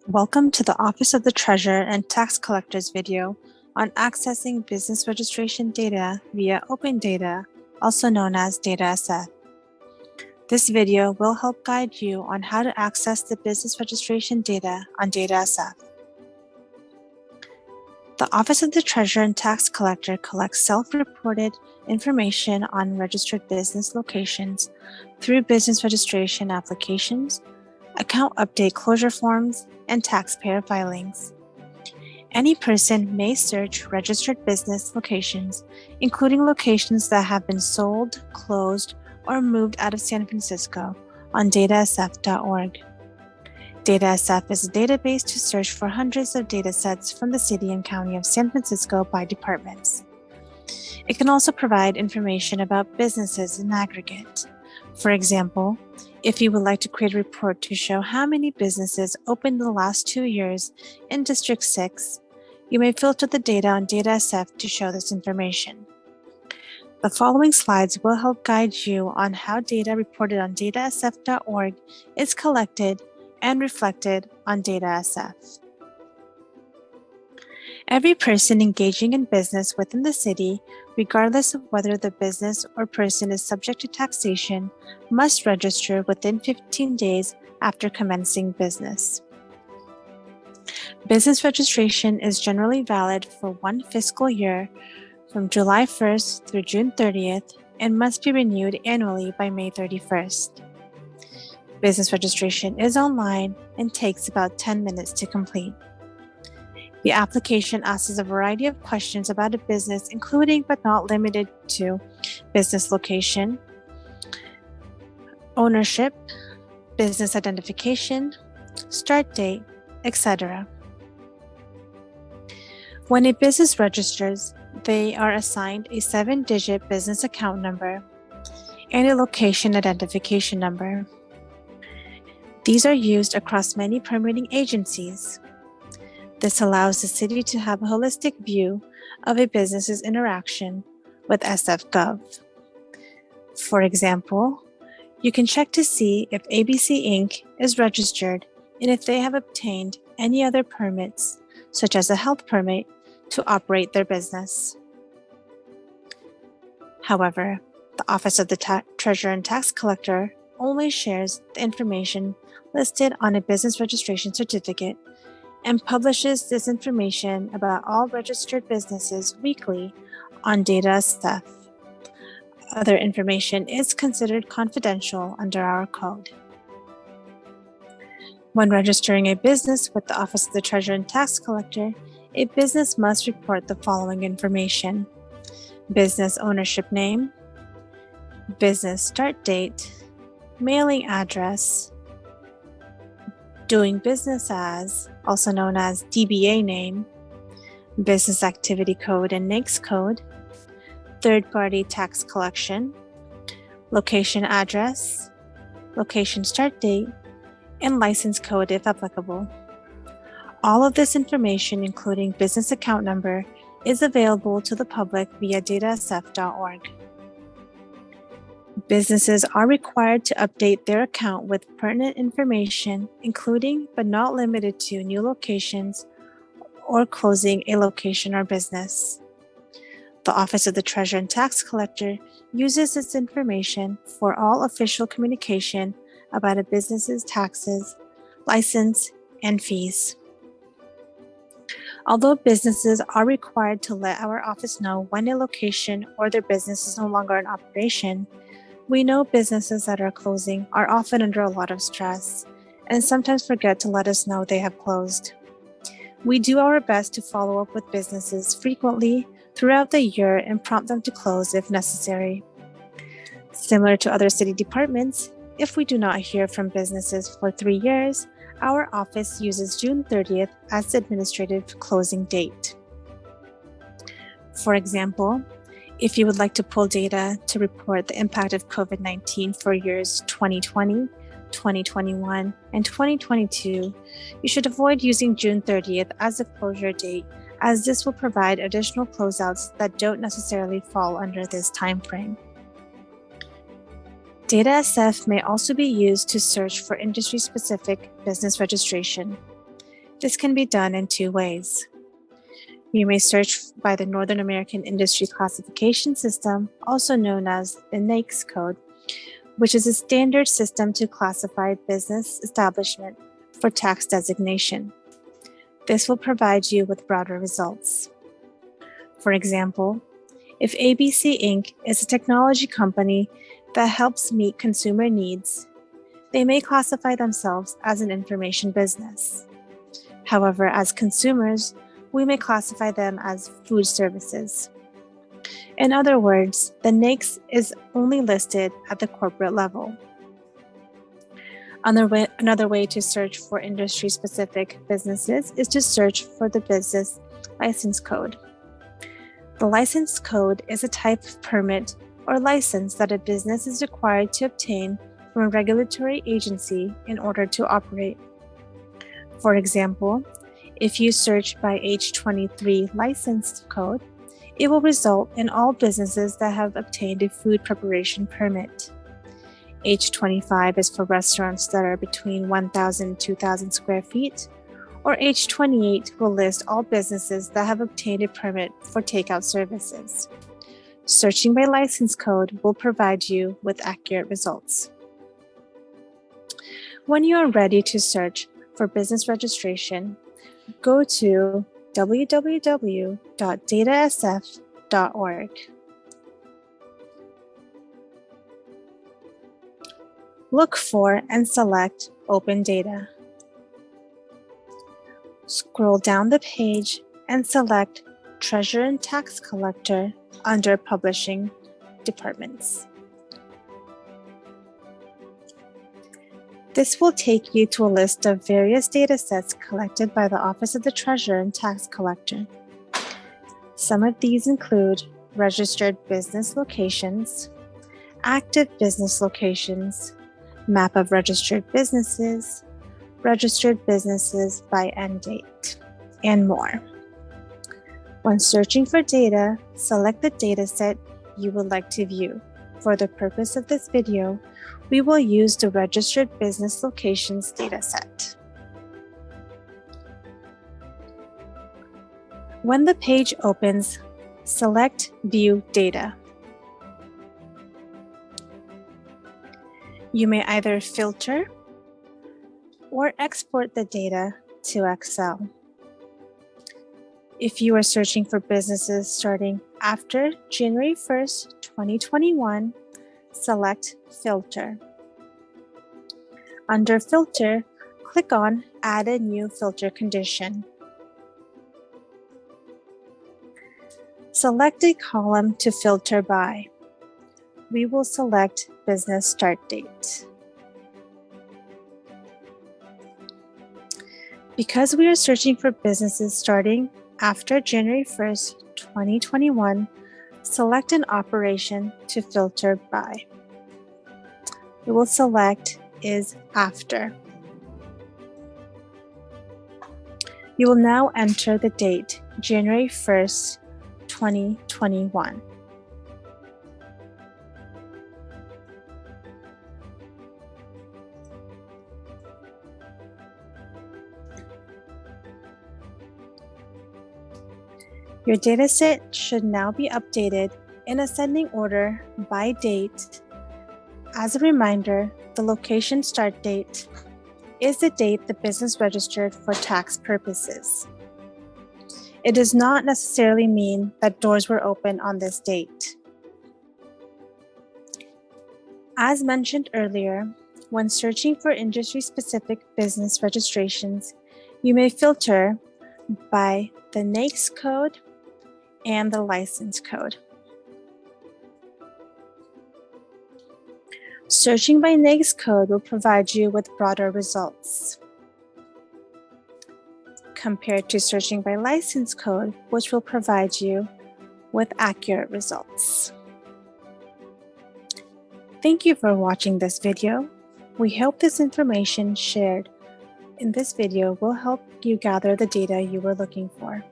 Welcome to the Office of the Treasurer and Tax Collectors video on accessing business registration data via Open Data, also known as DataSF. This video will help guide you on how to access the business registration data on DataSF. The Office of the Treasurer and Tax Collector collects self-reported information on registered business locations through business registration applications, account update closure forms, and taxpayer filings. Any person may search registered business locations, including locations that have been sold, closed, or moved out of San Francisco on datasf.org. DataSF is a database to search for hundreds of datasets from the city and county of San Francisco by departments. It can also provide information about businesses in aggregate. For example, if you would like to create a report to show how many businesses opened in the last 2 years in District 6, you may filter the data on DataSF to show this information. The following slides will help guide you on how data reported on datasf.org is collected and reflected on DataSF. Every person engaging in business within the city, regardless of whether the business or person is subject to taxation, must register within 15 days after commencing business. Business registration is generally valid for 1 fiscal year from July 1st through June 30th and must be renewed annually by May 31st. Business registration is online and takes about 10 minutes to complete. The application asks a variety of questions about a business, including but not limited to business location, ownership, business identification, start date, etc. When a business registers, they are assigned a 7-digit business account number and a location identification number. These are used across many permitting agencies. This allows the city to have a holistic view of a business's interaction with SF.gov. For example, you can check to see if ABC Inc. is registered and if they have obtained any other permits, such as a health permit, to operate their business. However, the Office of the Treasurer and Tax Collector only shares the information listed on a business registration certificate and publishes this information about all registered businesses weekly on DataSF. Other information is considered confidential under our code. When registering a business with the Office of the Treasurer and Tax Collector, a business must report the following information: business ownership name, business start date, mailing address, doing business as, also known as DBA name, business activity code and NAICS code, third-party tax collection, location address, location start date, and license code if applicable. All of this information, including business account number, is available to the public via datasf.org. Businesses are required to update their account with pertinent information, including but not limited to new locations or closing a location or business. The Office of the Treasurer and Tax Collector uses this information for all official communication about a business's taxes, license, and fees. Although businesses are required to let our office know when a location or their business is no longer in operation, we know businesses that are closing are often under a lot of stress and sometimes forget to let us know they have closed. We do our best to follow up with businesses frequently throughout the year and prompt them to close if necessary. Similar to other city departments, if we do not hear from businesses for 3 years, our office uses June 30th as the administrative closing date. For example, if you would like to pull data to report the impact of COVID-19 for years 2020, 2021, and 2022, you should avoid using June 30th as the closure date, as this will provide additional closeouts that don't necessarily fall under this time frame. DataSF may also be used to search for industry-specific business registration. This can be done in two ways. You may search by the Northern American Industry Classification System, also known as the NAICS code, which is a standard system to classify business establishment for tax designation. This will provide you with broader results. For example, if ABC Inc. is a technology company that helps meet consumer needs, they may classify themselves as an information business. However, as consumers, we may classify them as food services. In other words, the NAICS is only listed at the corporate level. Another way to search for industry-specific businesses is to search for the business license code. The license code is a type of permit or license that a business is required to obtain from a regulatory agency in order to operate. For example, if you search by H23 license code, it will result in all businesses that have obtained a food preparation permit. H25 is for restaurants that are between 1,000 and 2,000 square feet, or H28 will list all businesses that have obtained a permit for takeout services. Searching by license code will provide you with accurate results. When you are ready to search for business registration, go to www.datasf.org. Look for and select Open Data. Scroll down the page and select Treasurer and Tax Collector under Publishing Departments. This will take you to a list of various datasets collected by the Office of the Treasurer and Tax Collector. Some of these include registered business locations, active business locations, map of registered businesses by end date, and more. When searching for data, select the dataset you would like to view. For the purpose of this video, we will use the registered business locations dataset. When the page opens, select View Data. You may either filter or export the data to Excel. If you are searching for businesses starting after January 1st, 2021, select Filter. Under Filter, click on Add a new filter condition. Select a column to filter by. We will select Business Start Date. Because we are searching for businesses starting after January 1st, 2021, select an operation to filter by. We will select Is After. You will now enter the date, January 1st, 2021. Your dataset should now be updated in ascending order by date. As a reminder, the location start date is the date the business registered for tax purposes. It does not necessarily mean that doors were open on this date. As mentioned earlier, when searching for industry-specific business registrations, you may filter by the NAICS code and the license code. Searching by NAICS code will provide you with broader results compared to searching by license code, which will provide you with accurate results. Thank you for watching this video. We hope this information shared in this video will help you gather the data you were looking for.